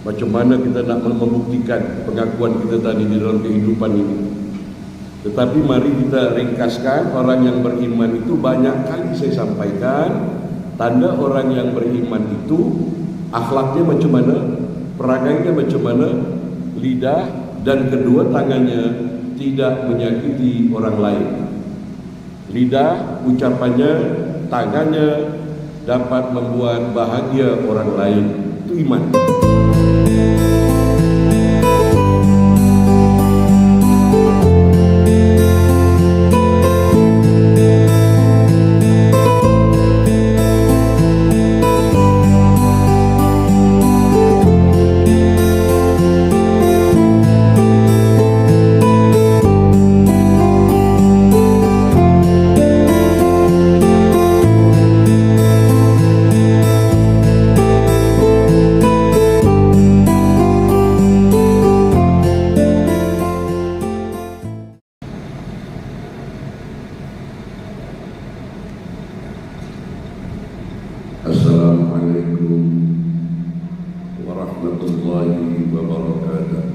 macam mana kita nak membuktikan pengakuan kita tadi di dalam kehidupan ini. Tetapi mari kita ringkaskan, orang yang beriman itu banyak kali saya sampaikan, tanda orang yang beriman itu akhlaknya macam mana, peragainya macam mana, lidah dan kedua tangannya tidak menyakiti orang lain. Lidah, ucapannya, tangannya dapat membuat bahagia orang lain. Itu iman. Assalamualaikum warahmatullahi wabarakatuh.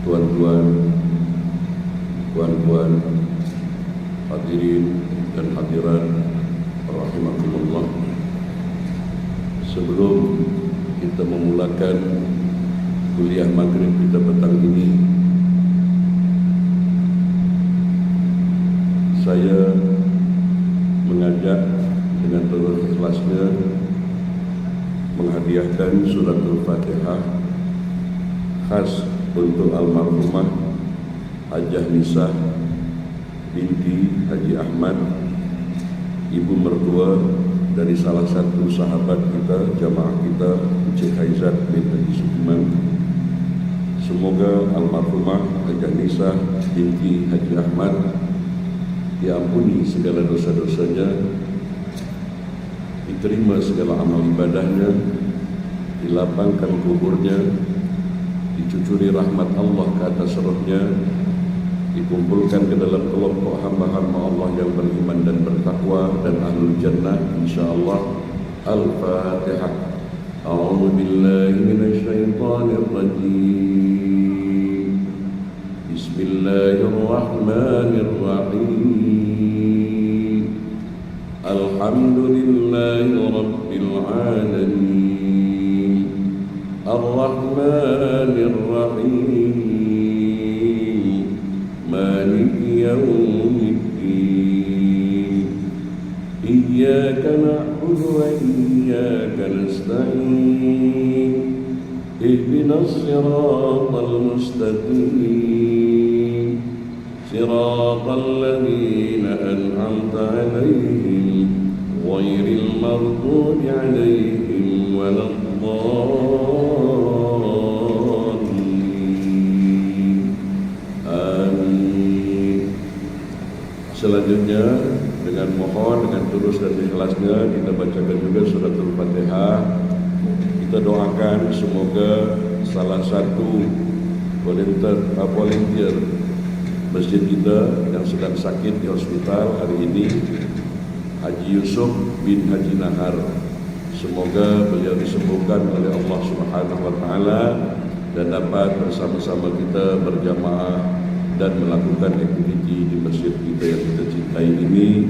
Tuan-tuan, puan-puan, hadirin dan hadirat rahimakumullah. Sebelum kita memulakan kuliah maghrib kita petang ini, saya mengajak dengan penuh ikhlasnya menghadiahkan surat Al-Fatihah khas untuk almarhumah Hajah Nisah binti Haji Ahmad, ibu mertua dari salah satu sahabat kita, jamaah kita, Encik Haizat bin Haji Sukiman. Semoga almarhumah Hajah Nisah binti Haji Ahmad diampuni segala dosa-dosanya, diterima segala amal ibadahnya, dilapangkan kuburnya, dicucuri rahmat Allah ke atas rohnya, dikumpulkan ke dalam kelompok hamba-hamba Allah yang beriman dan bertakwa dan ahlul jannah insyaallah. Al-Fatihah. A'udzu billahi minasy syaithanir rajim. Bismillahirrahmanirrahim. Alhamdulillahi rabbil alamin. Ar-Rahmanir Rahim. Maliki yaumiddin. Iyyaka na'budu wa iyyaka nasta'in. Ihdinas siratal mustaqim. Siratal ladzina an'amta 'alaihim ghairil maghdubi 'alaihim waladdallin. Amin. Selanjutnya dengan mohon, dengan tulus dan ikhlasnya kita bacakan juga surat Al-Fatihah. Kita doakan semoga salah satu volunteer masjid kita yang sedang sakit di hospital hari ini, Haji Yusuf bin Haji Nahar, semoga beliau disembuhkan oleh Allah Subhanahu wa taala dan dapat bersama-sama kita berjamaah dan melakukan aktiviti di masjid kita yang kita cintai ini.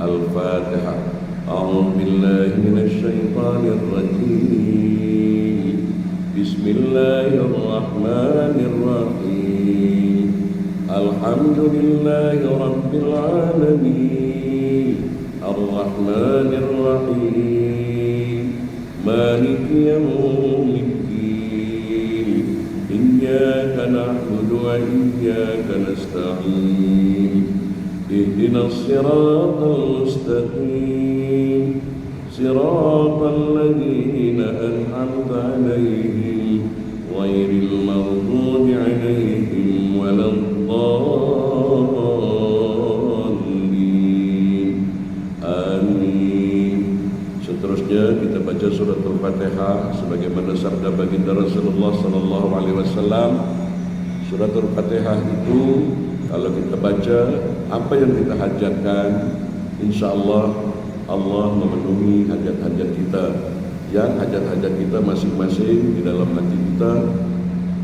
Al-Fatihah. A'udzu billahi minasy syaithanir rajim. Bismillahirrahmanirrahim. Alhamdulillahi rabbil alamin. Ar-Rahmanir Rahim. Maliki yaumiddin. Iyyaka na'budu wa iyyaka nasta'in. Ihdinas siratal mustaqim. Siratal ladzina an'amta 'alaihim ghairil maghdubi 'alaihim waladdallin. Amin. Seterusnya kita baca surat Al-Fatihah sebagaimana sabda baginda Rasulullah sallallahu alaihi wasallam. Surat Al-Fatihah itu kalau kita baca apa yang kita hajatkan, insyaallah Allah memenuhi hajat-hajat kita, yang hajat-hajat kita masing-masing di dalam hati kita.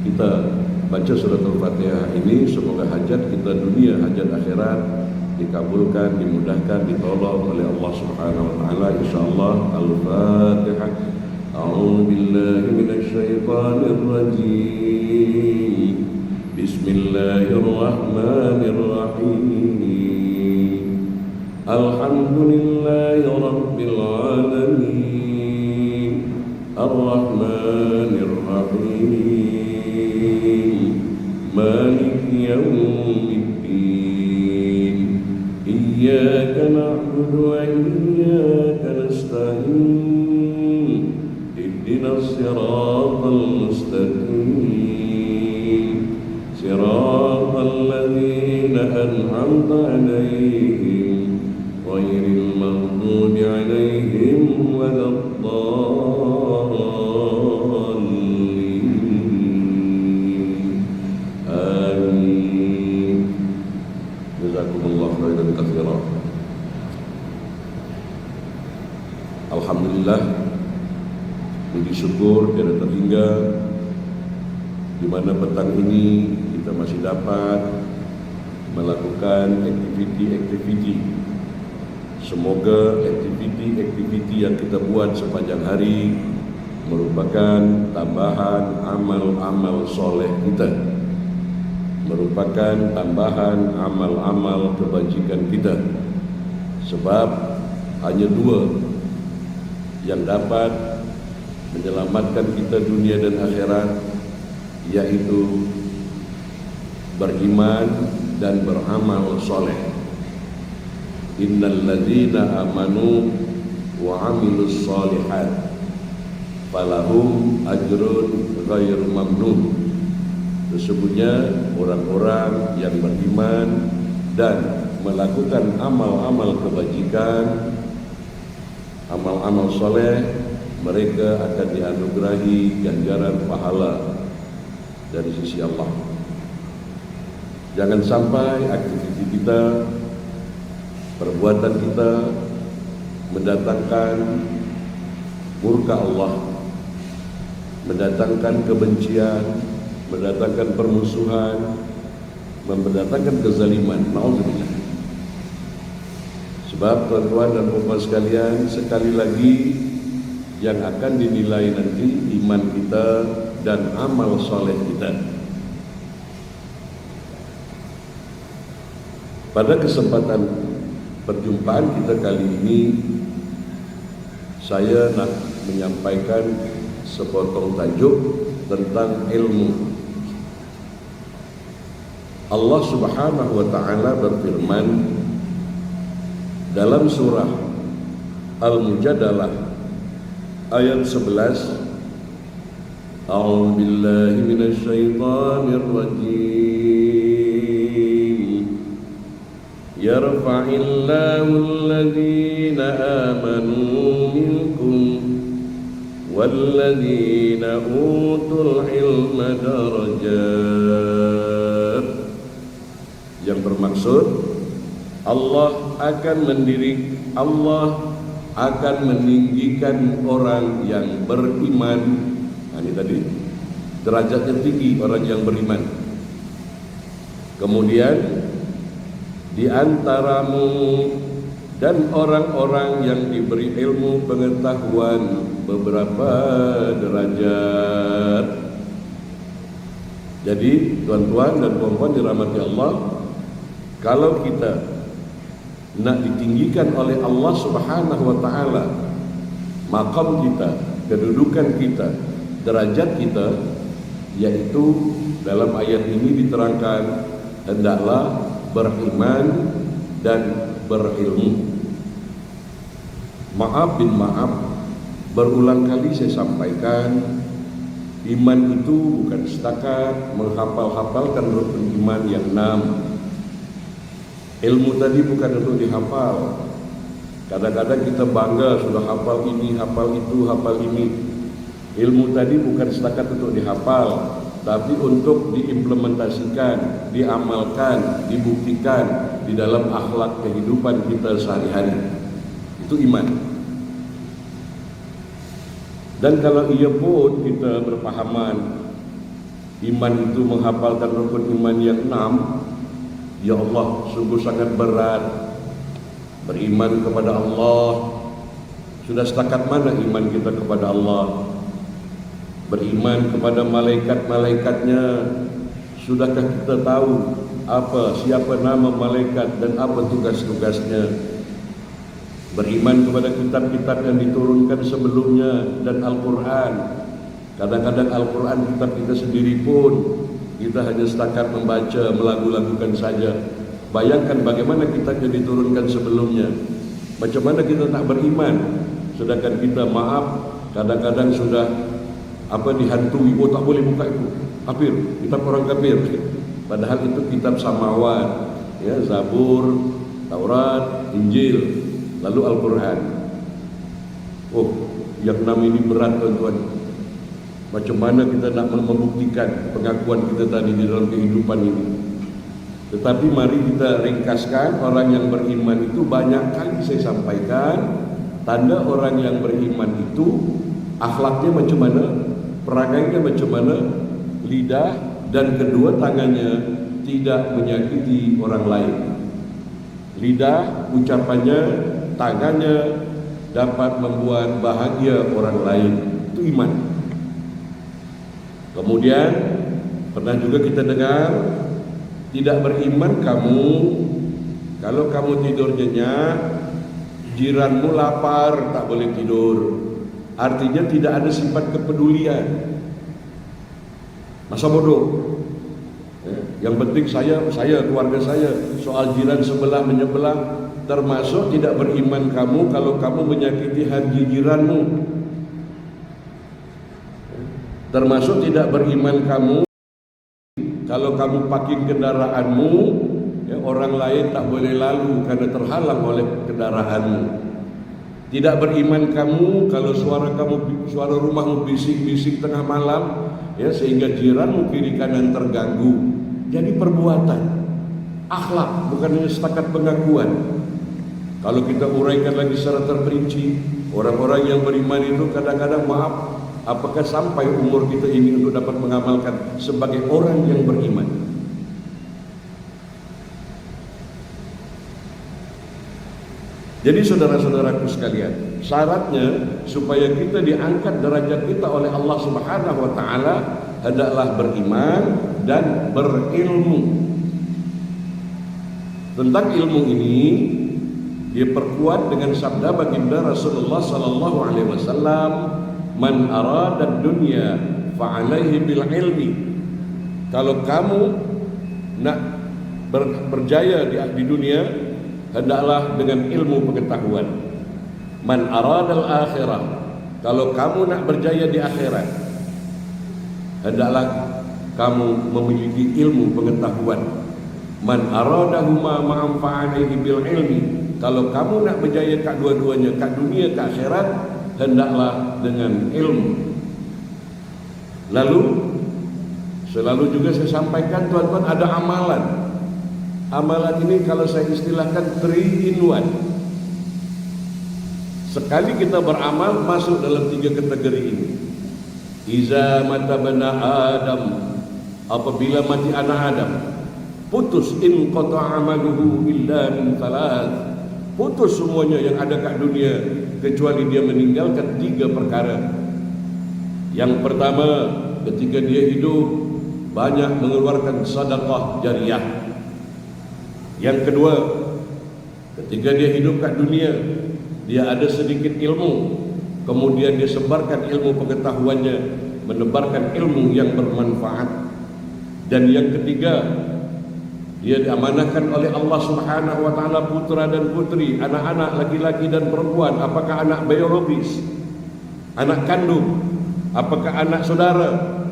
Kita baca surat Al-Fatihah ini, semoga hajat kita dunia, hajat akhirat dikabulkan, dimudahkan, ditolong oleh Allah Subhanahu wa taala insyaallah. Al-Fatihah. A'udzu billahi minasy syaithanir rajim. Bismillahirrahmanirrahim. Alhamdulillahi rabbil alamin. Ar-Rahmanir Rahim. Maliki yaumiddin. Iyyaka na'budu wa iyyaka nasta'in. Ihdinas siratal mustaqim. Siratal ladzina an'amta 'alaihim ghairil maghdubi 'alaihim waladdallin. Amin. Jazakumullah khairan katsiran. Alhamdulillah, puji syukur tiada terhingga di mana petang ini kita masih dapat melakukan aktiviti-aktiviti. Semoga aktiviti-aktiviti yang kita buat sepanjang hari merupakan tambahan amal-amal soleh kita, merupakan tambahan amal-amal kebajikan kita. Sebab hanya dua yang dapat menyelamatkan kita dunia dan akhirat, yaitu beriman dan beramal soleh. Innal ladzina amanu wa 'amilus shalihat falahum ajrun ghairu mamnun. Sesungguhnya orang-orang yang beriman dan melakukan amal-amal kebajikan, amal-amal soleh, mereka akan dianugerahi ganjaran pahala dari sisi Allah. Jangan sampai aktiviti kita, perbuatan kita mendatangkan murka Allah, mendatangkan kebencian, mendatangkan permusuhan, mendatangkan kezaliman. Nauzubillah. Sebab tuan-tuan dan puan sekalian, sekali lagi yang akan dinilai nanti iman kita dan amal soleh kita. Pada kesempatan perjumpaan kita kali ini, saya nak menyampaikan sepotong tajuk tentang ilmu. Allah Subhanahu wa taala berfirman dalam surah Al-Mujadalah ayat 11, A'udzu billahi minasy syaithanir rajim. Yarfa'illahu alladhina amanu minkum walladzina utul ilma darajat. Yang bermaksud Allah akan meninggikan orang yang beriman. Nah, ini tadi derajatnya tinggi orang yang beriman. Kemudian di antaramu dan orang-orang yang diberi ilmu pengetahuan beberapa derajat. Jadi tuan-tuan dan puan-puan dirahmati Allah, kalau kita nak ditinggikan oleh Allah Subhanahu wa taala maqam kita, kedudukan kita, derajat kita, yaitu dalam ayat ini diterangkan hendaklah beriman dan berilmu. Maaf bin maaf, berulang kali saya sampaikan, iman itu bukan setakat menghafal-hafalkan rukun iman yang 6. Ilmu tadi bukan untuk dihafal. Kadang-kadang kita bangga sudah hafal ini, hafal itu, hafal ini. Ilmu tadi bukan setakat untuk dihafal, tapi untuk diimplementasikan, diamalkan, dibuktikan di dalam akhlak kehidupan kita sehari-hari. Itu iman. Dan kalau ia pun kita berpahaman iman itu menghafalkan rukun iman yang 6, ya Allah, sungguh sangat berat. Beriman kepada Allah, sudah setakat mana iman kita kepada Allah? Beriman kepada malaikat-malaikatnya, sudahkah kita tahu siapa nama malaikat dan apa tugas-tugasnya? Beriman kepada kitab-kitab yang diturunkan sebelumnya dan Al-Quran. Kadang-kadang Al-Quran kitab kita sendiri pun kita hanya setakat membaca, melagu-lagukan saja. Bayangkan bagaimana kitab yang diturunkan sebelumnya. Macam mana kita tak beriman, sedangkan kita kadang-kadang sudah dihantui, tak boleh buka itu, kafir, kitab orang kafir. Padahal itu kitab samawat, ya, Zabur, Taurat, Injil, lalu Al-Quran. Yang 6 ini berat, tuan-tuan. Macam mana kita nak membuktikan pengakuan kita tadi di dalam kehidupan ini? Tetapi mari kita ringkaskan. Orang yang beriman itu banyak kali saya sampaikan. Tanda orang yang beriman itu akhlaknya macam mana, peragainya macam mana, lidah dan kedua tangannya tidak menyakiti orang lain. Lidah, ucapannya, tangannya dapat membuat bahagia orang lain. Itu iman. Kemudian pernah juga kita dengar, tidak beriman kamu kalau kamu tidur nyenyak, jiranmu lapar tak boleh tidur. Artinya tidak ada sifat kepedulian. Masa bodoh. Yang penting saya, keluarga saya, soal jiran sebelah menyebelah. Termasuk tidak beriman kamu kalau kamu menyakiti hati jiranmu. Termasuk tidak beriman kamu kalau kamu parking kendaraanmu, ya, orang lain tak boleh lalu karena terhalang oleh kendaraanmu. Tidak beriman kamu kalau suara rumahmu bising-bising tengah malam, ya, sehingga jiranmu kiri kanan terganggu. Jadi perbuatan, akhlak, bukan hanya setakat pengakuan. Kalau kita uraikan lagi secara terperinci, orang-orang yang beriman itu kadang-kadang apakah sampai umur kita ini untuk dapat mengamalkan sebagai orang yang beriman? Jadi saudara-saudaraku sekalian, syaratnya supaya kita diangkat derajat kita oleh Allah Subhanahu wa taala hendaklah beriman dan berilmu. Tentang ilmu ini dia perkuat dengan sabda baginda Rasulullah sallallahu alaihi wasallam, "Man arada dunya fa alaihi bil ilmi." Kalau kamu nak berjaya di dunia, hendaklah dengan ilmu pengetahuan. Man aradal akhirah, kalau kamu nak berjaya di akhirat, hendaklah kamu memiliki ilmu pengetahuan. Man aradahuma ma'amfa'alaihi bil ilmi, kalau kamu nak berjaya kat dua-duanya, kat dunia, kat akhirat, hendaklah dengan ilmu. Lalu selalu juga saya sampaikan, tuan-tuan, ada amalan. Amalan ini kalau saya istilahkan 3 in 1. Sekali kita beramal masuk dalam 3 kategori ini. Iza mata bana Adam, apabila mati anak Adam, putus in qata amaluhu illa min thalath. Putus semuanya yang ada kat dunia kecuali dia meninggalkan 3 perkara. Yang pertama, ketika dia hidup banyak mengeluarkan sedekah jariyah. Yang kedua, ketika dia hidup kat dunia, dia ada sedikit ilmu, kemudian dia sebarkan ilmu pengetahuannya, menebarkan ilmu yang bermanfaat. Dan yang ketiga, dia diamanahkan oleh Allah Subhanahu wa taala putra dan putri, anak-anak laki-laki dan perempuan, apakah anak biologis, anak kandung, apakah anak saudara,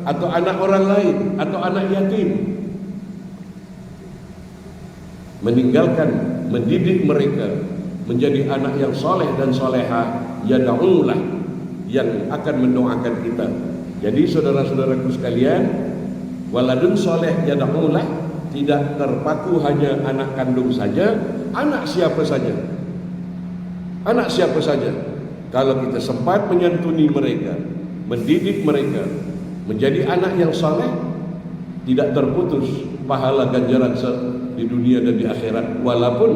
atau anak orang lain, atau anak yatim. Meninggalkan, mendidik mereka menjadi anak yang soleh dan soleha, yada'ulah, yang akan mendoakan kita. Jadi saudara-saudaraku sekalian, waladun soleh yada'ulah tidak terpaku hanya anak kandung saja, anak siapa saja. Anak siapa saja, kalau kita sempat menyantuni mereka, mendidik mereka menjadi anak yang saleh, tidak terputus pahala ganjaran di dunia dan di akhirat. Walaupun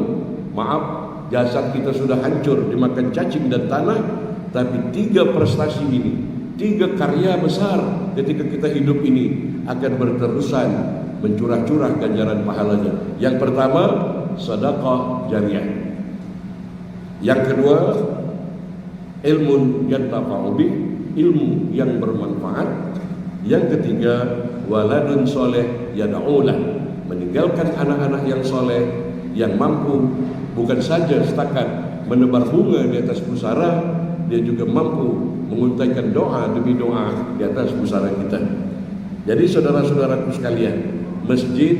maaf, jasad kita sudah hancur dimakan cacing dan tanah, tapi 3 prestasi ini, 3 karya besar ketika kita hidup ini akan berterusan mencurah-curah ganjaran pahalanya. Yang pertama, sedekah jariyah. Yang kedua, ilmu yantafa'u bih, ilmu yang bermanfaat. Yang ketiga, waladun soleh yad'ulah, meninggalkan anak-anak yang soleh, yang mampu bukan saja setakat menebar bunga di atas pusara, dia juga mampu menguntaikan doa demi doa di atas pusara kita. Jadi saudara-saudaraku sekalian, masjid,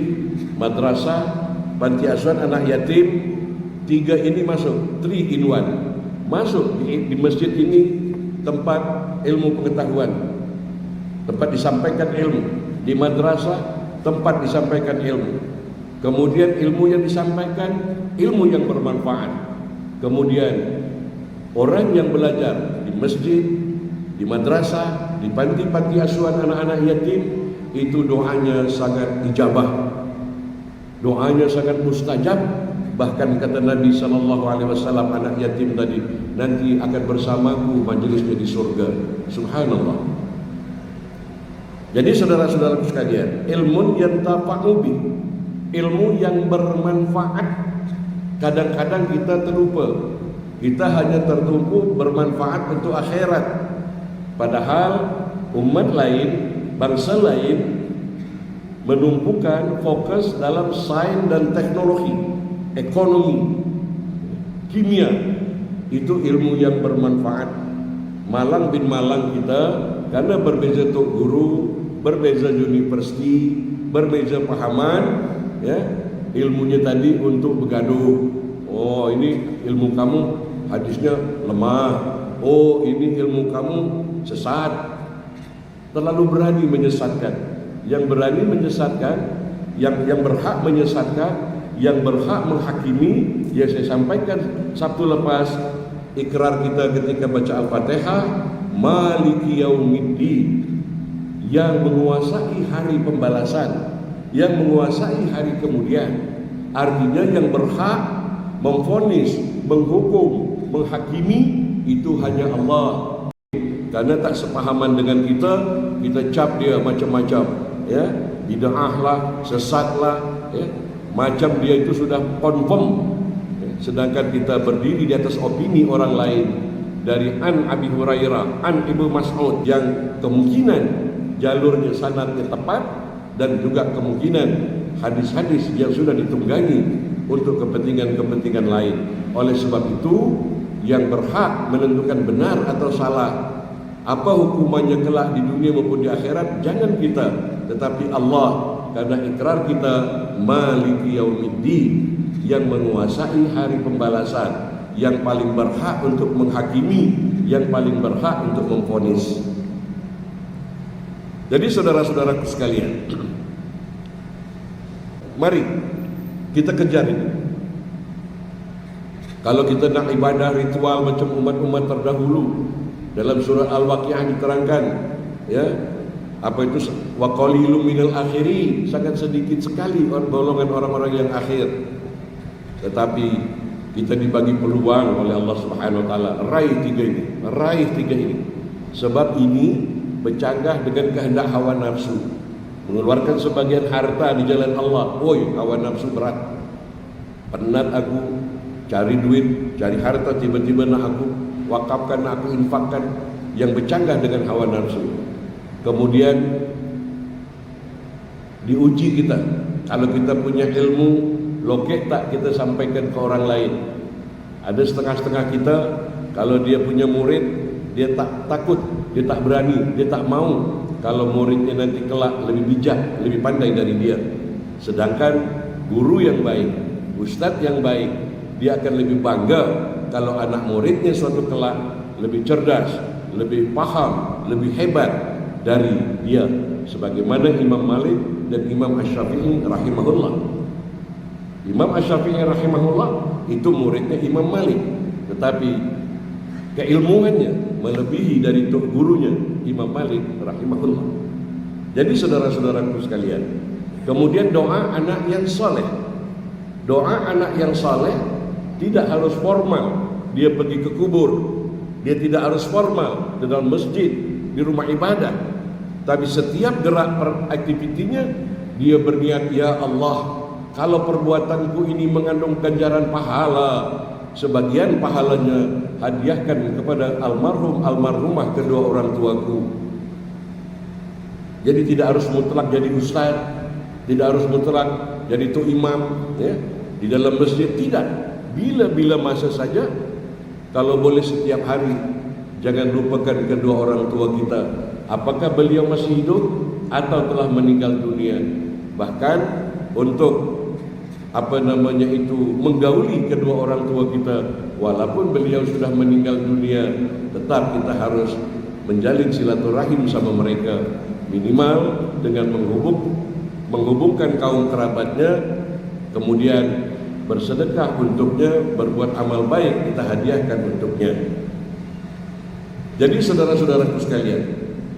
madrasah, panti asuhan anak yatim, 3 ini masuk, 3 in 1. Masuk di masjid ini tempat ilmu pengetahuan, tempat disampaikan ilmu. Di madrasah tempat disampaikan ilmu. Kemudian ilmu yang disampaikan, ilmu yang bermanfaat. Kemudian orang yang belajar di masjid, di madrasah, di panti-panti asuhan anak-anak yatim, itu doanya sangat ijabah, doanya sangat mustajab. Bahkan kata Nabi SAW, anak yatim tadi nanti akan bersamaku majelisnya di surga. Subhanallah. Jadi saudara-saudaraku sekalian, ilmu yang tafa'u bih, ilmu yang bermanfaat. Kadang-kadang kita terlupa, kita hanya tertumpu bermanfaat untuk akhirat. Padahal umat lain, bangsa lain menumpukan fokus dalam sains dan teknologi, ekonomi, kimia. Itu ilmu yang bermanfaat. Malang bin Malang kita, karena berbeza tok guru, berbeza universiti, berbeza pahaman, ya, ilmunya tadi untuk bergaduh. Oh, ini ilmu kamu hadisnya lemah. Oh, ini ilmu kamu sesat. Terlalu berani menyesatkan. Yang berani menyesatkan, yang berhak menyesatkan, yang berhak menghakimi, ya saya sampaikan Sabtu lepas, ikrar kita ketika baca Al-Fatihah, Maliki Yaumiddin, yang menguasai hari pembalasan, yang menguasai hari kemudian. Artinya yang berhak memvonis, menghukum, menghakimi itu hanya Allah. Karena tak sepahaman dengan kita cap dia macam-macam, ya, bid'ah lah, sesat lah, ya. Macam dia itu sudah confirm, sedangkan kita berdiri di atas opini orang lain. Dari An Abi Hurairah, An Ibnu Mas'ud, yang kemungkinan jalurnya sanadnya tepat, dan juga kemungkinan hadis-hadis yang sudah ditunggangi untuk kepentingan-kepentingan lain. Oleh sebab itu, yang berhak menentukan benar atau salah, apa hukumannya kelak di dunia maupun di akhirat, jangan kita, tetapi Allah. Karena ikrar kita Maliki Yaumiddin, yang menguasai hari pembalasan, yang paling berhak untuk menghakimi, yang paling berhak untuk memvonis. Jadi saudara-saudaraku sekalian, mari kita kejar ini. Kalau kita nak ibadah ritual macam umat-umat terdahulu, dalam surah Al-Waqiah diterangkan, ya, apa itu wa qalilum minal akhirin, sangat sedikit sekali golongan orang-orang yang akhir. Tetapi kita dibagi peluang oleh Allah Subhanahu wa taala, raih 3 ini. Sebab ini bercanggah dengan kehendak hawa nafsu, mengeluarkan sebagian harta di jalan Allah. Oi, hawa nafsu berat, penat aku cari duit, cari harta, tiba-tiba nak aku wakafkan, nak aku infakkan, yang bercanggah dengan hawa nafsu. Kemudian diuji kita, kalau kita punya ilmu, lokek tak kita sampaikan ke orang lain. Ada setengah-setengah kita, kalau dia punya murid, dia tak takut, dia tak berani, dia tak mau kalau muridnya nanti kelak lebih bijak, lebih pandai dari dia. Sedangkan guru yang baik, ustadz yang baik, dia akan lebih bangga kalau anak muridnya suatu kelak lebih cerdas, lebih paham, lebih hebat dari dia. Sebagaimana Imam Malik dan Imam Asy-Syafi'i rahimahullah. Imam Asy-Syafi'i rahimahullah itu muridnya Imam Malik, tetapi keilmuannya melebihi dari gurunya Imam Malik rahimahullah. Jadi saudara-saudaraku sekalian, kemudian doa anak yang soleh. Doa anak yang soleh tidak harus formal, dia pergi ke kubur. Dia tidak harus formal di dalam masjid, di rumah ibadah. Tapi setiap gerak aktivitinya dia berniat, ya Allah, kalau perbuatanku ini mengandung ganjaran pahala, sebagian pahalanya hadiahkan kepada almarhum almarhumah kedua orang tuaku. Jadi tidak harus mutlak jadi ustaz, tidak harus mutlak jadi tu imam, ya, di dalam masjid, tidak. Bila-bila masa saja, kalau boleh setiap hari, jangan lupakan kedua orang tua kita. Apakah beliau masih hidup atau telah meninggal dunia? Bahkan untuk menggauli kedua orang tua kita, walaupun beliau sudah meninggal dunia, tetap kita harus menjalin silaturahim sama mereka, minimal dengan menghubungkan kaum kerabatnya, kemudian bersedekah untuknya, berbuat amal baik kita hadiahkan untuknya. Jadi saudara-saudaraku sekalian,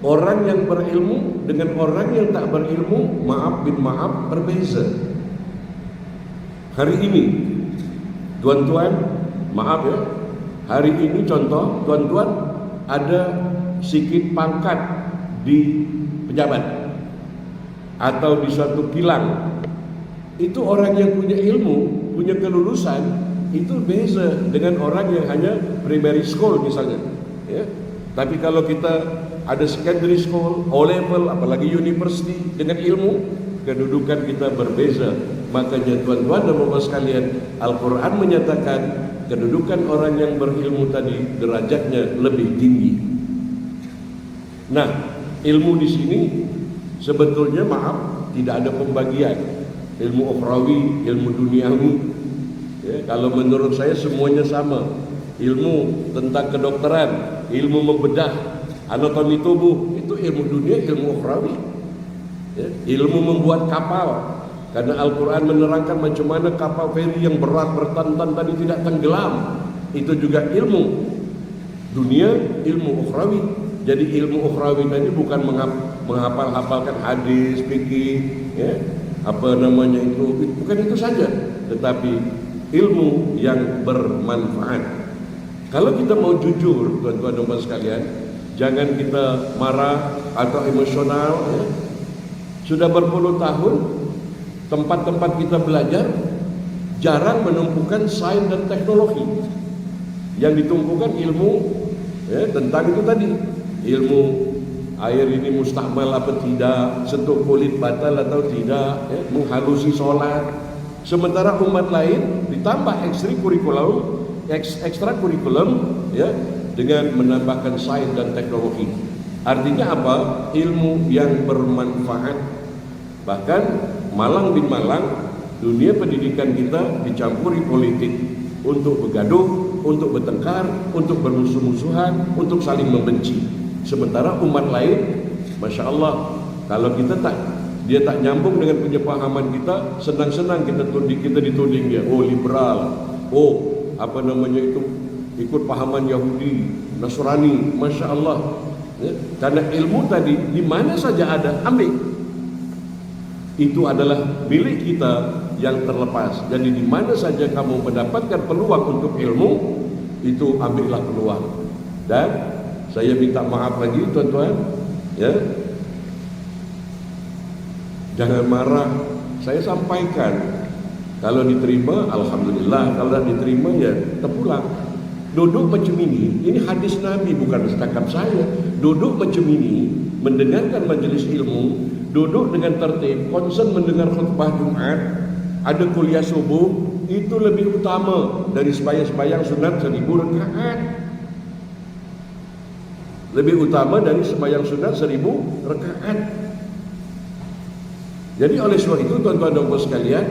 orang yang berilmu dengan orang yang tak berilmu, maaf bin maaf, berbeza. Hari ini, tuan-tuan, maaf ya, hari ini contoh, tuan-tuan, ada sikit pangkat di pejabat atau di suatu kilang. Itu orang yang punya ilmu, punya kelulusan, itu beza dengan orang yang hanya primary school misalnya, ya. Tapi kalau kita ada secondary school, O level, apalagi university dengan ilmu, kedudukan kita berbeza. Makanya tuan-tuan dan bapak sekalian, Al-Quran menyatakan kedudukan orang yang berilmu tadi derajatnya lebih tinggi. Nah, ilmu di sini sebetulnya maaf tidak ada pembagian. Ilmu ukhrawi, ilmu duniawi, ya, kalau menurut saya semuanya sama. Ilmu tentang kedokteran, ilmu membedah anatomi tubuh, itu ilmu dunia, ilmu ukhrawi, ya. Ilmu membuat kapal, karena Al-Quran menerangkan macam mana kapal feri yang berat bertantan tadi tidak tenggelam, itu juga ilmu dunia, ilmu ukhrawi. Jadi ilmu ukhrawi tadi bukan menghafal-hafalkan hadis, fikih, ya, bukan itu saja, tetapi ilmu yang bermanfaat. Kalau kita mau jujur, tuan-tuan dan puan sekalian, jangan kita marah atau emosional, ya. Sudah berpuluh tahun tempat-tempat kita belajar jarang menumpukan sains dan teknologi. Yang ditumpukan ilmu, ya, tentang itu tadi, ilmu air ini mustakmal apa tidak, sentuh kulit batal atau tidak, ya, menghalusi sholat. Sementara umat lain ditambah ekstra kurikulum, ya, dengan menambahkan sains dan teknologi. Artinya apa? Ilmu yang bermanfaat. Bahkan malang bin malang, dunia pendidikan kita dicampuri politik untuk bergaduh, untuk bertengkar, untuk bermusuh-musuhan, untuk saling membenci. Sementara umat lain, masya Allah, kalau dia tak nyambung dengan penyepahaman kita, senang-senang kita dituding dia, oh liberal, oh ikut pahaman Yahudi, Nasrani, masya Allah, ya. Karena ilmu tadi di mana saja ada, ambil. Itu adalah milik kita yang terlepas. Jadi di mana saja kamu mendapatkan peluang untuk ilmu, itu ambillah peluang. Dan saya minta maaf lagi tuan-tuan, ya, jangan marah. Saya sampaikan, kalau diterima alhamdulillah, kalau tidak diterima ya terpulang. Duduk macam ini hadis Nabi, bukan setakat saya. Duduk macam ini, mendengarkan majelis ilmu, duduk dengan tertib, konsen mendengar khutbah Jumat, ada kuliah subuh, itu lebih utama dari sembahyang sunat 1000 rakaat. Lebih utama dari sembahyang sunat 1000 rakaat. Jadi oleh sebab itu tuan-tuan dan puan sekalian,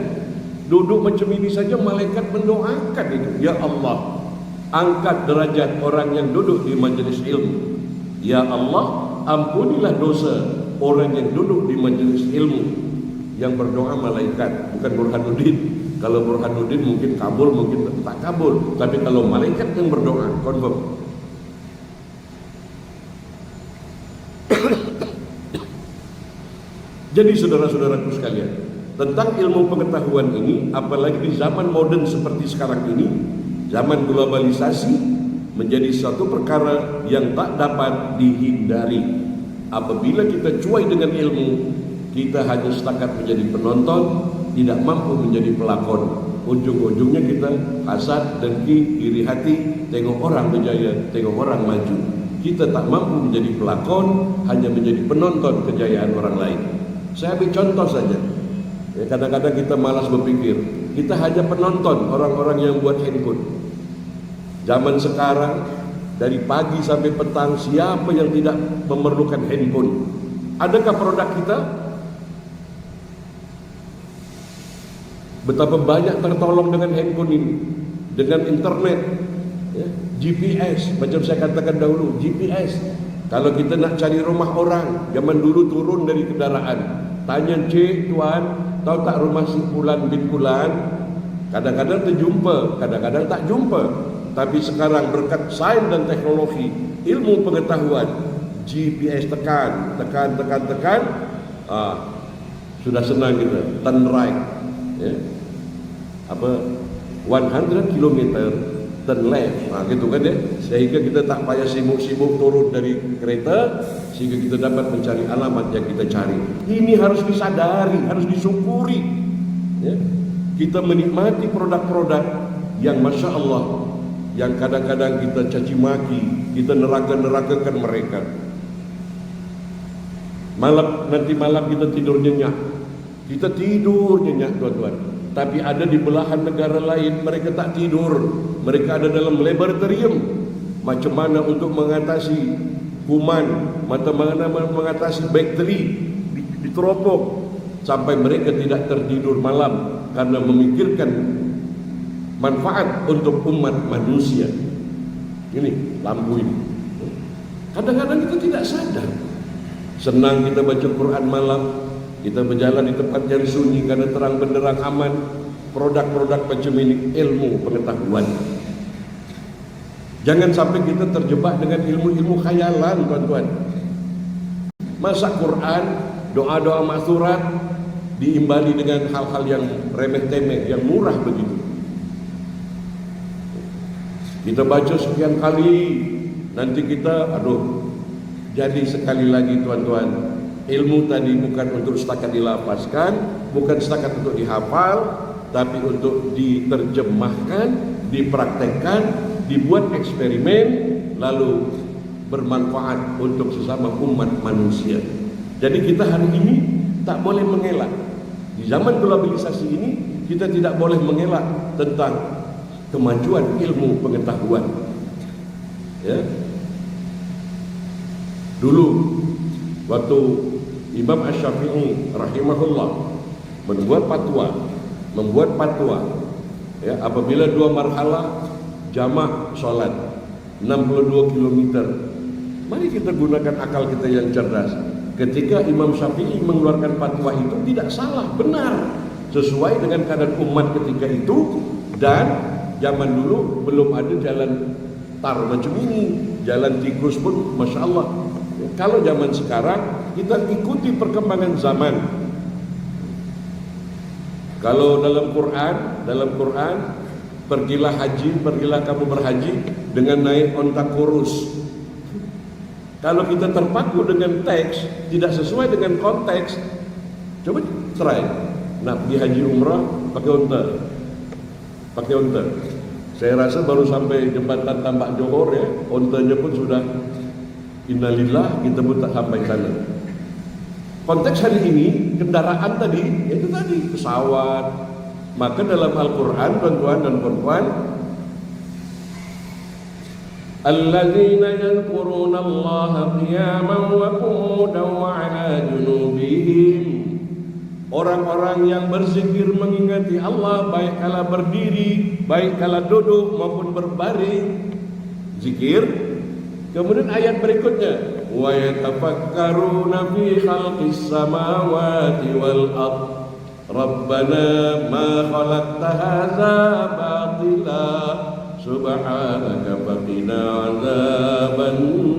duduk macam ini saja malaikat mendoakan itu, ya Allah, angkat derajat orang yang duduk di majelis ilmu. Ya Allah, ampunilah dosa orang yang duduk di majelis ilmu. Yang berdoa malaikat, bukan Burhanuddin. Kalau Burhanuddin mungkin kabul, mungkin tak kabul. Tapi kalau malaikat yang berdoa, confirm. Jadi saudara-saudaraku sekalian, tentang ilmu pengetahuan ini, apalagi di zaman modern seperti sekarang ini, zaman globalisasi, menjadi satu perkara yang tak dapat dihindari. Apabila kita cuai dengan ilmu, kita hanya setakat menjadi penonton, tidak mampu menjadi pelakon. Ujung-ujungnya kita hasad, dengki, iri hati, tengok orang berjaya, tengok orang maju. Kita tak mampu menjadi pelakon, hanya menjadi penonton kejayaan orang lain. Saya ambil contoh saja. Ya, kadang-kadang kita malas berpikir. Kita hanya penonton orang-orang yang buat handphone. Zaman sekarang, dari pagi sampai petang, siapa yang tidak memerlukan handphone? Adakah produk kita? Betapa banyak tertolong dengan handphone ini, dengan internet, ya, GPS. Macam saya katakan dahulu, GPS. Kalau kita nak cari rumah orang, zaman dulu turun dari kendaraan, tanya, "Cik, tuan, tahu tak rumah si Fulan bin Fulan?" Kadang-kadang terjumpa, kadang-kadang tak jumpa. Tapi sekarang berkat sains dan teknologi, ilmu pengetahuan, GPS tekan, sudah senang kita, turn right, ya. 100 km turn left, gitu kan ya. Sehingga kita tak payah sibuk-sibuk turun dari kereta, sehingga kita dapat mencari alamat yang kita cari. Ini harus disadari, harus disyukuri, ya. Kita menikmati produk-produk yang Masya Allah, yang kadang-kadang kita caci maki, kita neraka-nerakakan mereka. Nanti malam kita tidur nyenyak. Kita tidur nyenyak, tuan-tuan. Tapi ada di belahan negara lain, mereka tak tidur. Mereka ada dalam laboratorium. Macam mana untuk mengatasi kuman, macam mana mengatasi bakteri diteropong, sampai mereka tidak tertidur malam karena memikirkan manfaat untuk umat manusia. Ini lampu ini. Kadang-kadang kita tidak sadar. Senang kita baca Quran malam, kita berjalan di tempat yang sunyi karena terang benderang aman. Produk-produk macam ini ilmu pengetahuan. Jangan sampai kita terjebak dengan ilmu-ilmu khayalan, tuan-tuan. Masa Quran, doa-doa maksurat diimbali dengan hal-hal yang remeh-temeh, yang murah begitu. Kita baca sekian kali, nanti kita, jadi sekali lagi, tuan-tuan, ilmu tadi bukan untuk setakat dilafazkan, bukan setakat untuk dihafal, tapi untuk diterjemahkan, dipraktekkan, dibuat eksperimen, lalu bermanfaat untuk sesama umat manusia. Jadi kita hari ini tak boleh mengelak. Di zaman globalisasi ini, kita tidak boleh mengelak tentang kemajuan ilmu pengetahuan. Ya. Dulu waktu Imam Asy-Syafi'i rahimahullah membuat fatwa, ya, apabila 2 marhalah jamak solat 62 km. Mari kita gunakan akal kita yang cerdas. Ketika Imam Syafi'i mengeluarkan fatwa itu tidak salah, benar, sesuai dengan keadaan umat ketika itu. Dan zaman dulu belum ada jalan tar macam ini, jalan tikus pun Masya Allah. Kalau zaman sekarang kita ikuti perkembangan zaman. Kalau dalam Quran, pergilah kamu berhaji dengan naik onta kurus. Kalau kita terpaku dengan teks, tidak sesuai dengan konteks, coba try. Nak pergi haji umrah pakai onta. Saya rasa baru sampai jembatan Tambak Johor, ya, ontanya pun sudah innalillah, kita pun tak sampai sana. Konteks hari ini, kendaraan tadi, itu tadi, pesawat. Maka dalam Al-Quran, tuan-tuan dan puan-puan, alladzina yadhkuruna Allaha qiyaman wa qu'udan wa 'ala junubihim. Orang-orang yang berzikir mengingati Allah baik kala berdiri, baik kala duduk maupun berbaring. Zikir. Kemudian ayat berikutnya, wa yatafakkaruna fi khalqis samawati wal ardh. Rabbana ma khalaqta hadza batila subhanaka faqina adzabannar.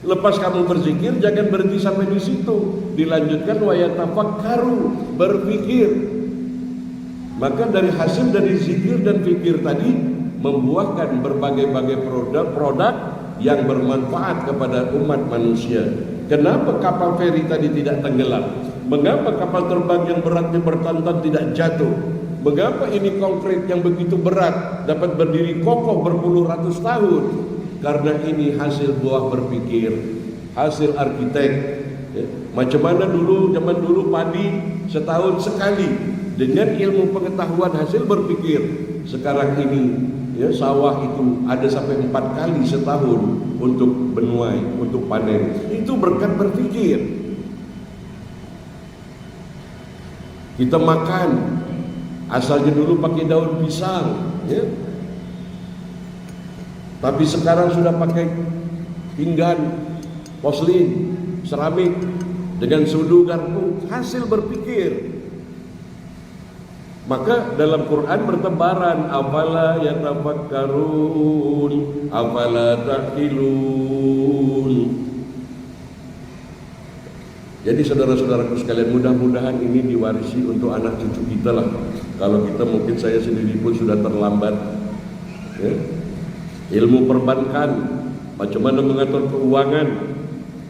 Lepas kamu berzikir, jangan berhenti sampai di situ. Dilanjutkan wa yatafakkaru, berpikir. Maka dari hasil dari zikir dan fikir tadi membuahkan berbagai-bagai produk yang bermanfaat kepada umat manusia. Kenapa kapal feri tadi tidak tenggelam? Mengapa kapal terbang yang beratnya bertonton tidak jatuh? Mengapa ini konkret yang begitu berat dapat berdiri kokoh berpuluh ratus tahun? Karena ini hasil buah berpikir, hasil arsitek. Ya. Macam mana dulu, zaman dulu padi setahun sekali dengan ilmu pengetahuan hasil berpikir. Sekarang ini ya, sawah itu ada sampai 4 kali setahun untuk menuai, untuk panen. Itu berkat berpikir. Kita makan asalnya dulu pakai daun pisang, ya. Tapi sekarang sudah pakai pinggan, porselen, seramik dengan sudu garpu, hasil berpikir. Maka dalam Quran bertebaran, afala yatafakkarun, afala ta'qilun. Jadi saudara-saudaraku sekalian, mudah-mudahan ini diwarisi untuk anak cucu kita lah. Kalau kita mungkin saya sendiri pun sudah terlambat. Ya. Ilmu perbankan, macam mana mengatur keuangan,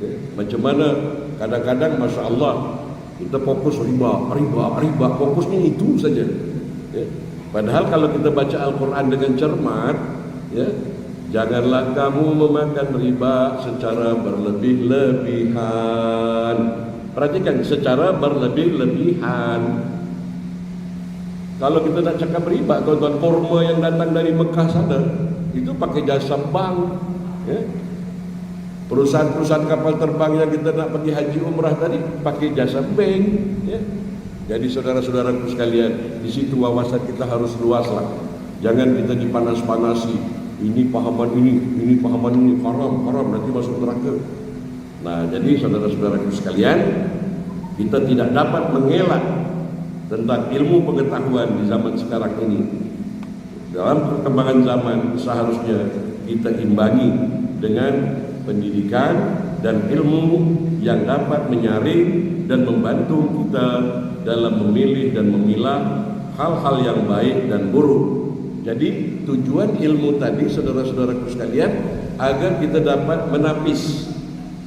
ya. Macam mana kadang-kadang Masya Allah kita fokus riba, fokusnya itu saja. Ya. Padahal kalau kita baca Al-Quran dengan cermat, ya, janganlah kamu memakan riba secara berlebih-lebihan. Perhatikan, secara berlebih-lebihan. Kalau kita nak cakap riba, tuan-tuan, kurma yang datang dari Mekah sana, itu pakai jasa bank. Ya. Perusahaan-perusahaan kapal terbang yang kita nak pergi haji umrah tadi pakai jasa bank. Ya. Jadi saudara-saudaraku sekalian, di situ wawasan kita harus luas lah. Jangan kita dipanas-panasi. Ini pahaman ini pahaman ini, haram, nanti masuk neraka. Nah, jadi saudara-saudaraku sekalian, kita tidak dapat mengelak tentang ilmu pengetahuan di zaman sekarang ini. Dalam perkembangan zaman seharusnya kita imbangi dengan pendidikan dan ilmu yang dapat menyaring dan membantu kita dalam memilih dan memilah hal-hal yang baik dan buruk. Jadi tujuan ilmu tadi saudara-saudaraku sekalian agar kita dapat menapis,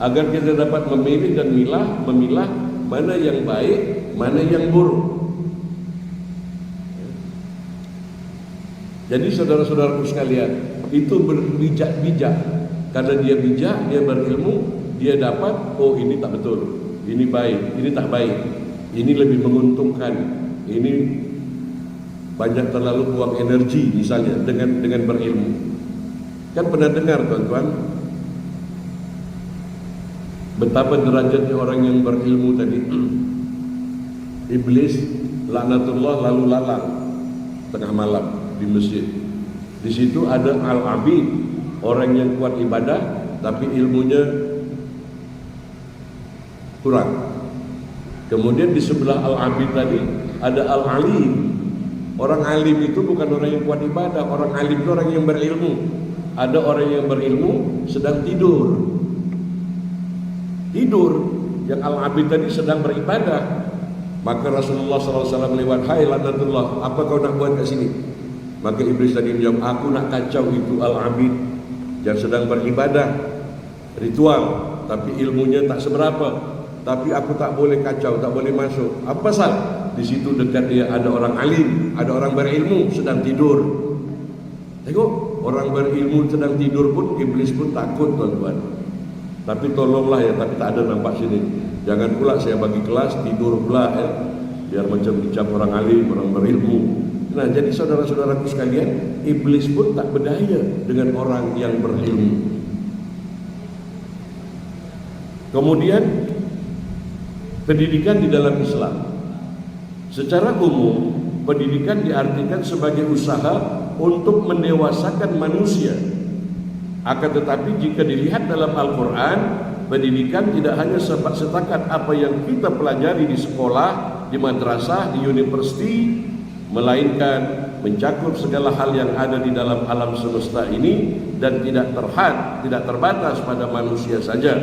agar kita dapat memilih dan memilah mana yang baik, mana yang buruk. Jadi saudara-saudaraku sekalian, itu berbijak-bijak. Karena dia bijak, dia berilmu, dia dapat, oh ini tak betul, ini baik, ini tak baik, ini lebih menguntungkan, ini banyak terlalu buang energi misalnya dengan berilmu. Kan pernah dengar tuan-tuan, betapa derajatnya orang yang berilmu tadi. Iblis laknatullah lalu lalang tengah malam di masjid. Di situ ada al-abid, orang yang kuat ibadah tapi ilmunya kurang. Kemudian di sebelah al-abid tadi ada al-alim. Orang alim itu bukan orang yang kuat ibadah, orang alim itu orang yang berilmu. Ada orang yang berilmu sedang tidur. Yang al-abid tadi sedang beribadah. Maka Rasulullah SAW lewat, hai laknatullah, apa kau nak buat kat sini? Maka Iblis tadi menjawab, aku nak kacau itu al-abid yang sedang beribadah ritual, tapi ilmunya tak seberapa. Tapi aku tak boleh kacau, tak boleh masuk. Apa pasal? Di situ dekat dia ada orang alim, ada orang berilmu sedang tidur. Tengok, orang berilmu sedang tidur pun Iblis pun takut tuan-tuan. Tapi tolonglah ya, tapi tak ada nampak sini. Jangan pula saya bagi kelas tidur pula ya, biar macam dicap orang alim, orang berilmu. Nah, jadi saudara-saudaraku sekalian, Iblis pun tak berdaya dengan orang yang berilmu. Kemudian pendidikan di dalam Islam. Secara umum, pendidikan diartikan sebagai usaha untuk mendewasakan manusia. Akan tetapi jika dilihat dalam Al-Quran, pendidikan tidak hanya setakat apa yang kita pelajari di sekolah, di madrasah, di universiti, melainkan mencakup segala hal yang ada di dalam alam semesta ini dan tidak terbatas pada manusia saja.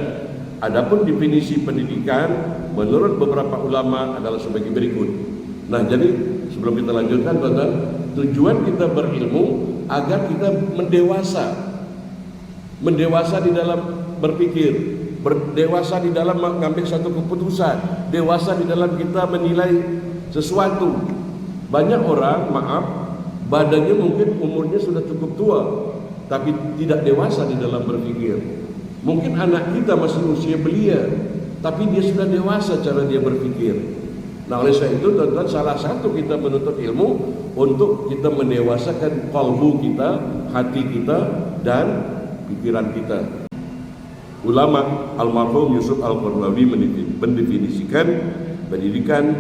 Adapun definisi pendidikan menurut beberapa ulama adalah sebagai berikut. Nah, jadi sebelum kita lanjutkan, tuan-tuan, tujuan kita berilmu agar kita mendewasa di dalam berpikir, dewasa di dalam mengambil satu keputusan, dewasa di dalam kita menilai sesuatu. Banyak orang, maaf, badannya mungkin umurnya sudah cukup tua, tapi tidak dewasa di dalam berpikir. Mungkin anak kita masih usia belia, tapi dia sudah dewasa cara dia berpikir. Nah, oleh sebab itu, tuan-tuan, salah satu kita menuntut ilmu untuk kita mendewasakan kalbu kita, hati kita, dan pikiran kita. Ulama almarhum Yusuf Al-Qaradawi mendefinisikan pendidikan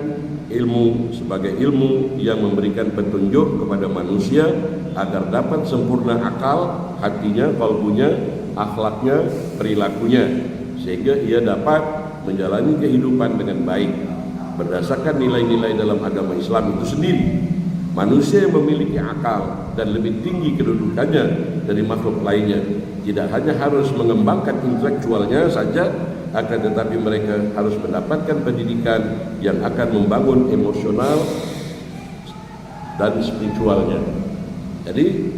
ilmu sebagai ilmu yang memberikan petunjuk kepada manusia agar dapat sempurna akal, hatinya, kalbunya, akhlaknya, perilakunya, sehingga ia dapat menjalani kehidupan dengan baik berdasarkan nilai-nilai dalam agama Islam itu sendiri. Manusia yang memiliki akal dan lebih tinggi kedudukannya dari makhluk lainnya tidak hanya harus mengembangkan intelektualnya saja, akan tetapi mereka harus mendapatkan pendidikan yang akan membangun emosional dan spiritualnya. Jadi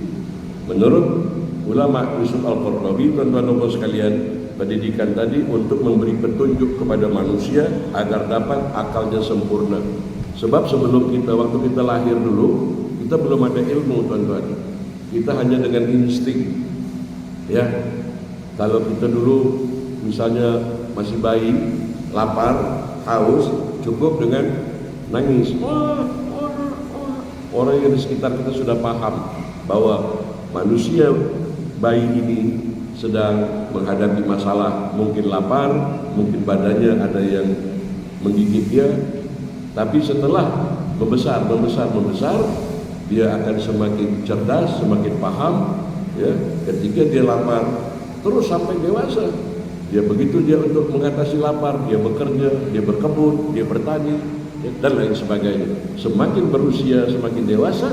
menurut ulama Yusuf Al-Qaradawi, tuan-tuan sekalian, pendidikan tadi untuk memberi petunjuk kepada manusia agar dapat akalnya sempurna. Sebab sebelum waktu kita lahir dulu, kita belum ada ilmu, tuan-tuan. Kita hanya dengan insting. Ya, kalau kita dulu misalnya masih bayi, lapar, haus, cukup dengan nangis. Orang yang di sekitar kita sudah paham bahwa manusia bayi ini sedang menghadapi masalah, mungkin lapar, mungkin badannya ada yang menggigit dia. Tapi setelah membesar, dia akan semakin cerdas, semakin paham. Ya, ketika dia lapar, terus sampai dewasa, dia begitu dia untuk mengatasi lapar, dia bekerja, dia berkebun, dia bertani, ya, dan lain sebagainya. Semakin berusia, semakin dewasa,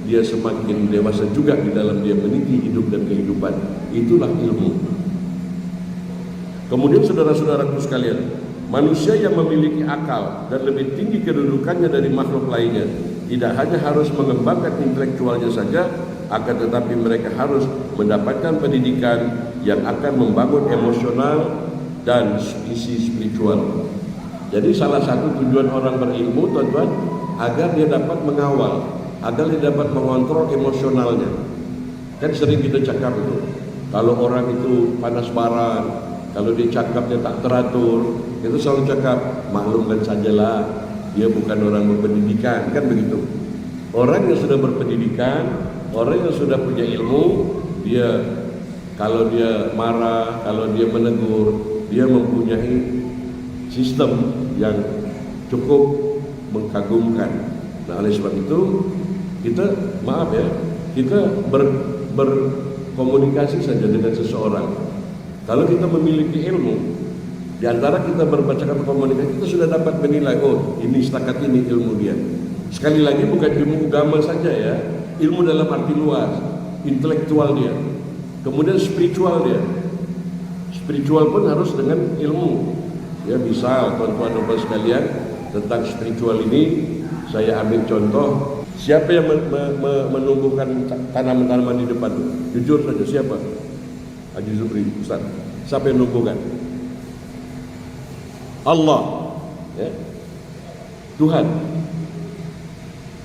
dia semakin dewasa juga di dalam dia meniti hidup dan kehidupan. Itulah ilmu. Kemudian saudara-saudaraku sekalian, manusia yang memiliki akal dan lebih tinggi kedudukannya dari makhluk lainnya tidak hanya harus mengembangkan intelektualnya saja, akan tetapi mereka harus mendapatkan pendidikan yang akan membangun emosional dan isi spiritual. Jadi salah satu tujuan orang berilmu, tuan-tuan, agar dia dapat mengawal, agar dia dapat mengontrol emosionalnya. Kan sering kita cakap itu, kalau orang itu panas baran, kalau dia cakapnya tak teratur, itu selalu cakap, maklumkan sajalah, dia bukan orang berpendidikan, kan begitu. Orang yang sudah berpendidikan, orang yang sudah punya ilmu, dia kalau dia marah, kalau dia menegur, dia mempunyai sistem yang cukup mengkagumkan. Nah, oleh sebab itu kita, maaf ya, kita berkomunikasi saja dengan seseorang. Kalau kita memiliki ilmu, di antara kita berbacakan komunikasi, kita sudah dapat menilai, oh ini setakat ini ilmu dia. Sekali lagi bukan ilmu agama saja ya, ilmu dalam arti luas, intelektual dia, kemudian spiritual dia. Spiritual pun harus dengan ilmu. Ya, misal tuan-tuan sekalian, tentang spiritual ini saya ambil contoh. Siapa yang menumbuhkan tanaman-tanaman di depan? Jujur saja, siapa? Haji Zubri, Ustaz. Siapa yang menumbuhkan? Allah, ya, Tuhan.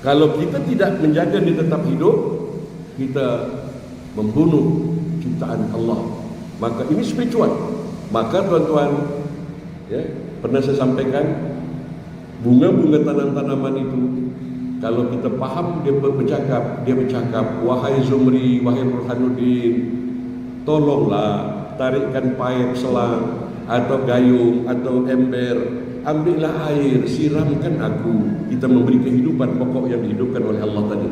Kalau kita tidak menjaga dia tetap hidup, kita membunuh ciptaan Allah. Maka ini spiritual. Maka tuan-tuan, ya, pernah saya sampaikan, bunga-bunga tanam-tanaman itu, kalau kita paham dia bercakap, wahai Zumri, wahai Burhanuddin, tolonglah tarikkan paip selang atau gayung atau ember, ambillah air, siramkan aku. Kita memberi kehidupan pokok yang dihidupkan oleh Allah tadi.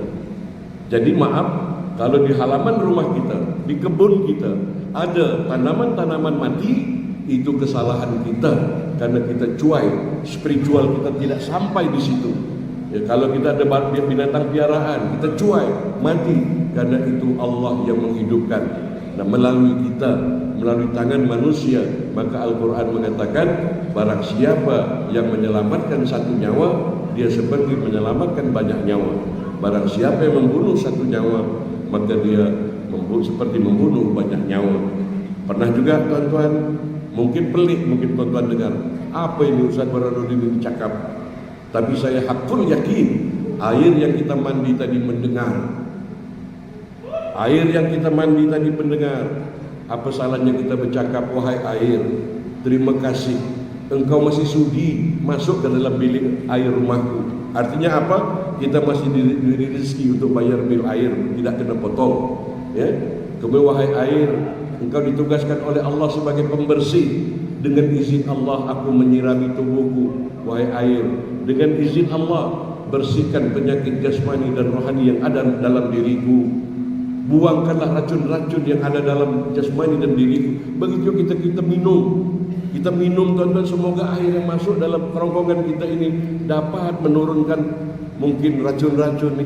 Jadi maaf, kalau di halaman rumah kita, di kebun kita ada tanaman-tanaman mati, itu kesalahan kita karena kita cuai, spiritual kita tidak sampai di situ. Ya, kalau kita ada binatang piaraan, kita cuai, mati, karena itu Allah yang menghidupkan. Nah, melalui kita, melalui tangan manusia, maka Al-Quran mengatakan barang siapa yang menyelamatkan satu nyawa, dia seperti menyelamatkan banyak nyawa. Barang siapa yang membunuh satu nyawa, maka dia seperti membunuh banyak nyawa. Pernah juga tuan-tuan, mungkin pelik, mungkin tuan-tuan dengar, apa ini Ustaz Baradudin ini cakap? Tapi saya hakul yakin, air yang kita mandi tadi mendengar. Air yang kita mandi tadi mendengar. Apa salahnya kita bercakap, wahai air, terima kasih, engkau masih sudi masuk ke dalam bilik air rumahku. Artinya apa? Kita masih diberi rezeki untuk bayar bil air, tidak kena potong. Ya, kemudian wahai air, engkau ditugaskan oleh Allah sebagai pembersih. Dengan izin Allah aku menyirami tubuhku. Wahai air, dengan izin Allah bersihkan penyakit jasmani dan rohani yang ada dalam diriku. Buangkanlah racun-racun yang ada dalam jasmani dan diriku. Begitu kita minum. Kita minum tuan-tuan, semoga air yang masuk dalam kerongkongan kita ini dapat menurunkan mungkin racun-racun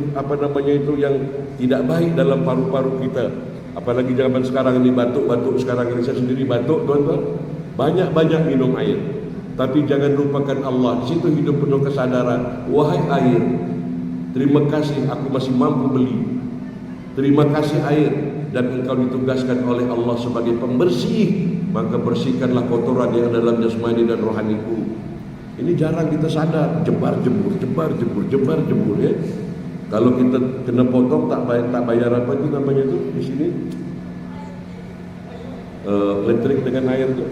yang tidak baik dalam paru-paru kita. Apalagi zaman sekarang ini batuk-batuk, sekarang ini saya sendiri batuk tuan-tuan. Banyak-banyak minum air. Tapi jangan lupakan Allah. Di situ hidup penuh kesadaran. Wahai air, terima kasih aku masih mampu beli. Terima kasih air, dan engkau ditugaskan oleh Allah sebagai pembersih. Maka bersihkanlah kotoran yang dalam jasmani dan rohaniku. Ini jarang kita sadar. Jebar jebur ya. Kalau kita kena potong tak bayar apa itu namanya itu di sini, elektrik dengan air itu.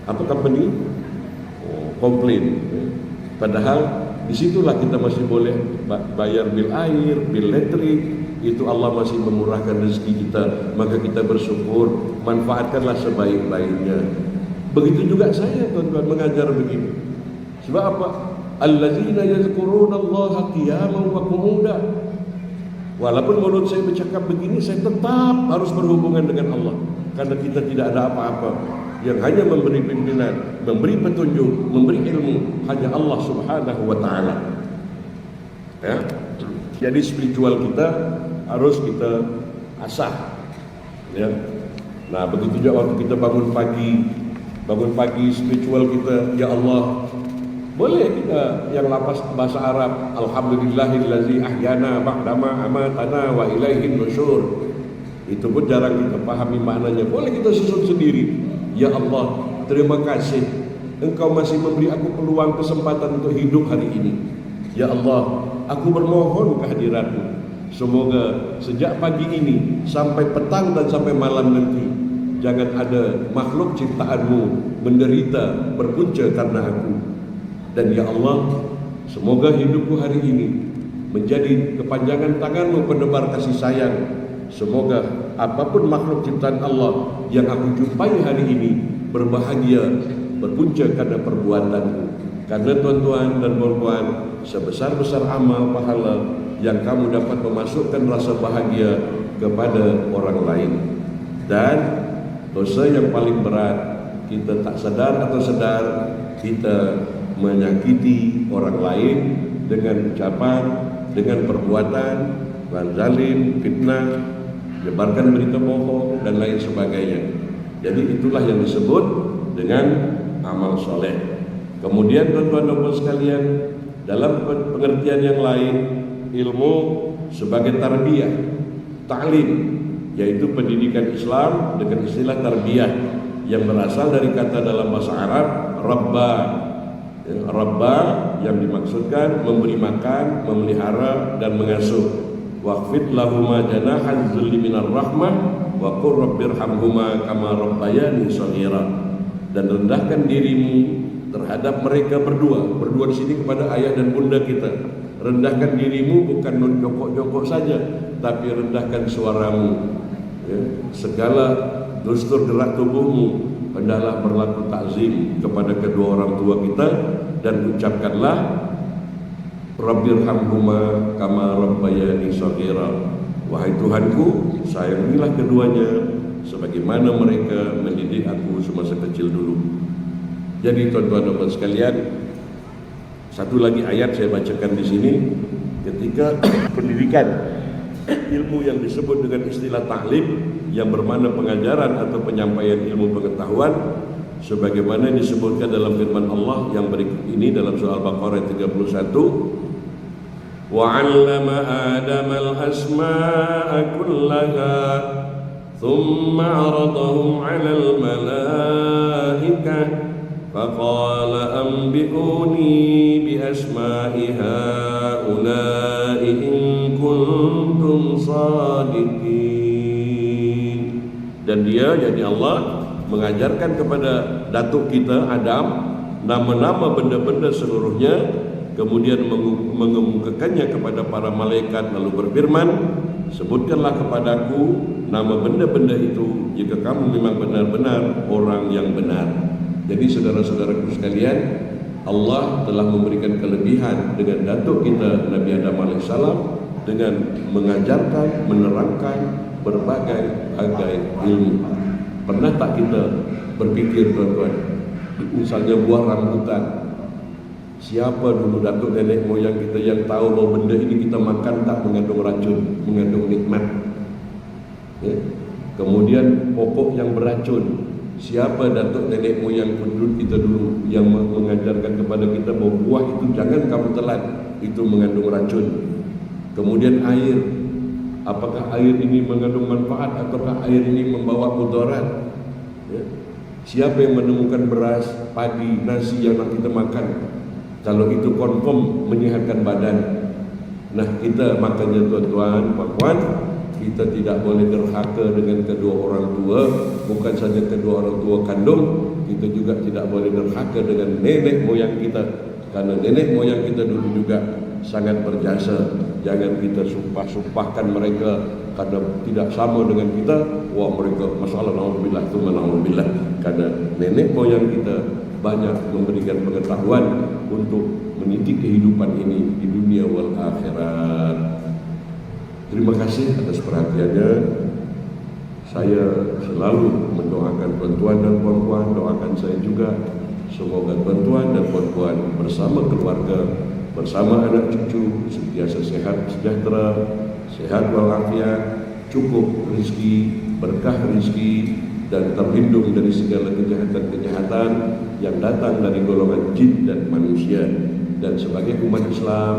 Apa company? Komplain. Padahal disitulah kita masih boleh bayar bil air, bil listrik. Itu Allah masih memurahkan rezeki kita, maka kita bersyukur, manfaatkanlah sebaik-baiknya. Begitu juga saya tuan-tuan mengajar begini. Sebab apa? Allazina yazkurunallaha qiyaman wa qu'udan. Walaupun mulut saya bercakap begini, saya tetap harus berhubungan dengan Allah, karena kita tidak ada apa-apa. Yang hanya memberi pimpinan, memberi petunjuk, memberi ilmu hanya Allah Subhanahu wa taala. Ya. Jadi spiritual kita harus kita asah. Ya. Nah, begitu juga waktu kita bangun pagi spiritual kita, ya Allah, boleh kita yang lapas bahasa Arab, alhamdulillahillazi ahyana ba'dama amatana wa ilaihin nusyur. Itu pun jarang kita pahami maknanya. Boleh kita susun sendiri. Ya Allah, terima kasih Engkau masih memberi aku peluang kesempatan untuk hidup hari ini. Ya Allah, aku bermohon kehadiratmu. Semoga sejak pagi ini sampai petang dan sampai malam nanti, jangan ada makhluk ciptaanmu menderita berpunca karena aku. Dan ya Allah, semoga hidupku hari ini menjadi kepanjangan tanganmu penebar kasih sayang. Semoga apapun makhluk ciptaan Allah yang aku jumpai hari ini berbahagia, berpunca karena perbuatanku. Karena tuan-tuan dan puan-puan, sebesar-besar amal pahala yang kamu dapat memasukkan rasa bahagia kepada orang lain. Dan dosa yang paling berat, kita tak sadar atau sadar, kita menyakiti orang lain dengan ucapan, dengan perbuatan, zalim, fitnah, menyebarkan berita bohong dan lain sebagainya. Jadi itulah yang disebut dengan amal soleh. Kemudian tuan-tuan dan puan sekalian, dalam pengertian yang lain, ilmu sebagai tarbiyah, ta'lim, yaitu pendidikan Islam dengan istilah tarbiyah yang berasal dari kata dalam bahasa Arab rabba. Rabba yang dimaksudkan memberi makan, memelihara dan mengasuh. Waqfid lahuma janahan dzulli minar rahmah wa qur rabbirhamhuma kama rabbayani shaghira. Dan rendahkan dirimu terhadap mereka berdua di sini kepada ayah dan bunda kita. Rendahkan dirimu bukan jongkok-jongkok saja, tapi rendahkan suaramu. Ya, segala gestur gerak tubuhmu hendaklah berlaku takzim kepada kedua orang tua kita, dan ucapkanlah Rabbirhamhuma kama rabbayani shaghira. Wahai Tuhanku, sayangilah keduanya sebagaimana mereka mendidik aku semasa kecil dulu. Jadi tuan-tuan dan puan sekalian, satu lagi ayat saya bacakan di sini ketika pendidikan ilmu yang disebut dengan istilah ta'lim yang bermakna pengajaran atau penyampaian ilmu pengetahuan sebagaimana disebutkan dalam firman Allah yang berikut ini dalam surah Al-Baqarah 31, wa 'allama Adama al-asma'a kullaha thumma 'aradahum 'alal malaikah faqala anbi'uni bi asma'i haula'i in kuntum shadiqin. Dan dia, yakni Allah, mengajarkan kepada datuk kita Adam nama-nama benda-benda seluruhnya, kemudian mengemukakannya kepada para malaikat lalu berfirman, sebutkanlah kepadaku nama benda-benda itu jika kamu memang benar-benar orang yang benar. Jadi saudara-saudaraku sekalian, Allah telah memberikan kelebihan dengan datuk kita Nabi Adam AS dengan mengajarkan, menerangkan berbagai ilmu. Pernah tak kita berpikir tuan-tuan, misalnya buah rambutan, siapa dulu datuk nenek moyang kita yang tahu bahawa benda ini kita makan tak mengandung racun, mengandung nikmat, ya? Kemudian pokok yang beracun, siapa datuk nenek moyang kita dulu yang mengajarkan kepada kita bahawa buah itu jangan kamu telan, itu mengandung racun. Kemudian air, apakah air ini mengandung manfaat ataukah air ini membawa mudarat, ya? Siapa yang menemukan beras, padi, nasi yang nak kita makan, kalau itu confirm menyihatkan badan. Nah, kita makanya tuan-tuan, puan-puan, kita tidak boleh derhaka dengan kedua orang tua. Bukan saja kedua orang tua kandung, kita juga tidak boleh derhaka dengan nenek moyang kita, karena nenek moyang kita dulu juga sangat berjasa. Jangan kita sumpah-sumpahkan mereka karena tidak sama dengan kita. Wah, mereka masalah, na'udzubillah, tsumma na'udzubillah. Karena nenek moyang kita banyak memberikan pengetahuan untuk meniti kehidupan ini di dunia wal akhirat. Terima kasih atas perhatiannya. Saya selalu mendoakan tuan-tuan dan puan-puan, doakan saya juga semoga tuan-tuan dan puan-puan bersama keluarga, bersama anak cucu sentiasa sehat sejahtera, sehat walafiat, cukup rezeki, berkah rezeki, dan terlindung dari segala kejahatan-kejahatan yang datang dari golongan jin dan manusia. Dan sebagai umat Islam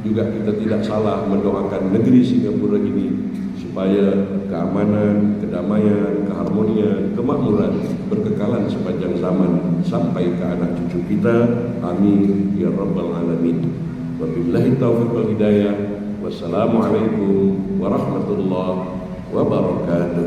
juga kita tidak salah mendoakan negeri Singapura ini supaya keamanan, kedamaian, keharmonian, kemakmuran berkekalan sepanjang zaman sampai ke anak cucu kita. Amin ya rabbal alamin. Wabillahi taufiq wal hidayah. Wassalamualaikum warahmatullahi wabarakatuh.